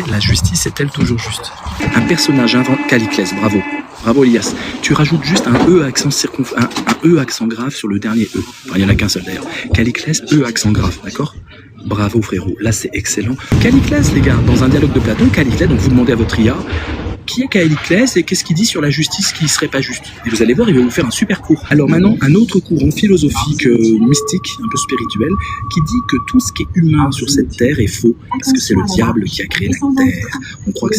disait, la justice est-elle toujours juste? Un personnage invente Caliclès, bravo. Bravo Elias. Tu rajoutes juste un E accent un E accent grave sur le dernier E. Enfin, il n'y en a qu'un seul d'ailleurs. Caliclès, E accent grave, d'accord? Bravo frérot, là c'est excellent. Caliclès les gars, dans un dialogue de Platon, Caliclès, donc vous demandez à votre IA, qui est Caliclès et qu'est-ce qu'il dit sur la justice qui serait pas juste? Et vous allez voir, il va vous faire un super cours. Alors maintenant, un autre courant philosophique, mystique, un peu spirituel, qui dit que tout ce qui est humain sur cette terre est faux, parce que c'est le diable qui a créé la terre. On croit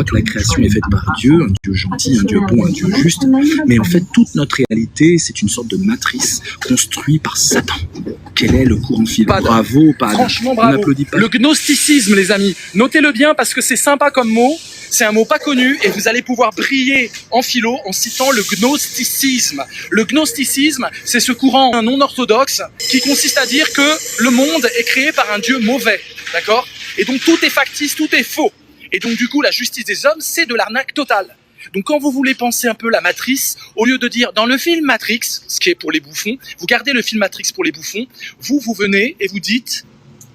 que la création est faite par Dieu, un Dieu gentil, un Dieu bon, un Dieu juste, mais en fait toute notre réalité, c'est une sorte de matrice construite par Satan. Quel est le courant philosophique? Bravo, Pad. Franchement, bravo. On n'applaudit pas. Le gnosticisme, les amis. Notez-le bien parce que c'est sympa comme mot. C'est un mot pas connu et vous allez pouvoir briller en philo en citant le gnosticisme. Le gnosticisme, c'est ce courant non orthodoxe qui consiste à dire que le monde est créé par un Dieu mauvais, d'accord? Et donc tout est factice, tout est faux. Et donc du coup, la justice des hommes, c'est de l'arnaque totale. Donc quand vous voulez penser un peu la matrice, au lieu de dire dans le film Matrix, ce qui est pour les bouffons, vous gardez le film Matrix pour les bouffons, vous venez et vous dites,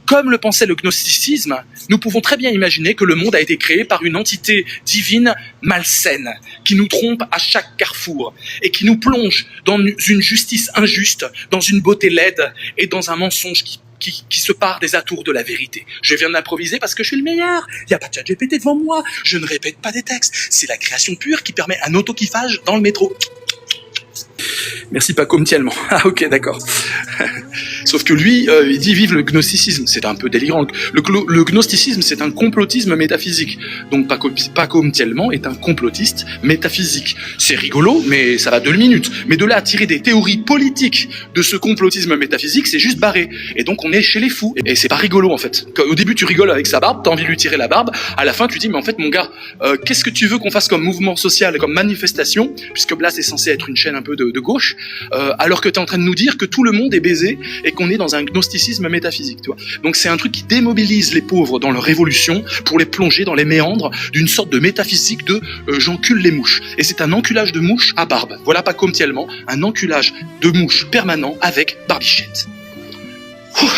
comme le pensait le gnosticisme, nous pouvons très bien imaginer que le monde a été créé par une entité divine malsaine, qui nous trompe à chaque carrefour, et qui nous plonge dans une justice injuste, dans une beauté laide, et dans un mensonge qui se part des atours de la vérité. Je viens d'improviser parce que je suis le meilleur. Il n'y a pas de ChatGPT devant moi. Je ne répète pas des textes. C'est la création pure qui permet un auto-kiffage dans le métro. Merci Paco Mtiellement. Ah ok, d'accord. Sauf que lui, il dit vive le gnosticisme. C'est un peu délirant. Le gnosticisme, c'est un complotisme métaphysique. Donc Paco Mtiellement est un complotiste métaphysique. C'est rigolo, mais ça va 2 minutes. Mais de là à tirer des théories politiques de ce complotisme métaphysique, c'est juste barré. Et donc on est chez les fous. Et c'est pas rigolo en fait. Au début tu rigoles avec sa barbe, t'as envie de lui tirer la barbe. À la fin tu dis mais en fait mon gars, qu'est-ce que tu veux qu'on fasse comme mouvement social, comme manifestation, puisque là c'est censé être une chaîne un peu de gauche, alors que t'es en train de nous dire que tout le monde est baisé et qu'on est dans un gnosticisme métaphysique, tu vois. Donc c'est un truc qui démobilise les pauvres dans leur révolution pour les plonger dans les méandres d'une sorte de métaphysique de j'encule les mouches. Et c'est un enculage de mouches à barbe. Voilà pas comme tellement un enculage de mouches permanent avec barbichette. Ouh.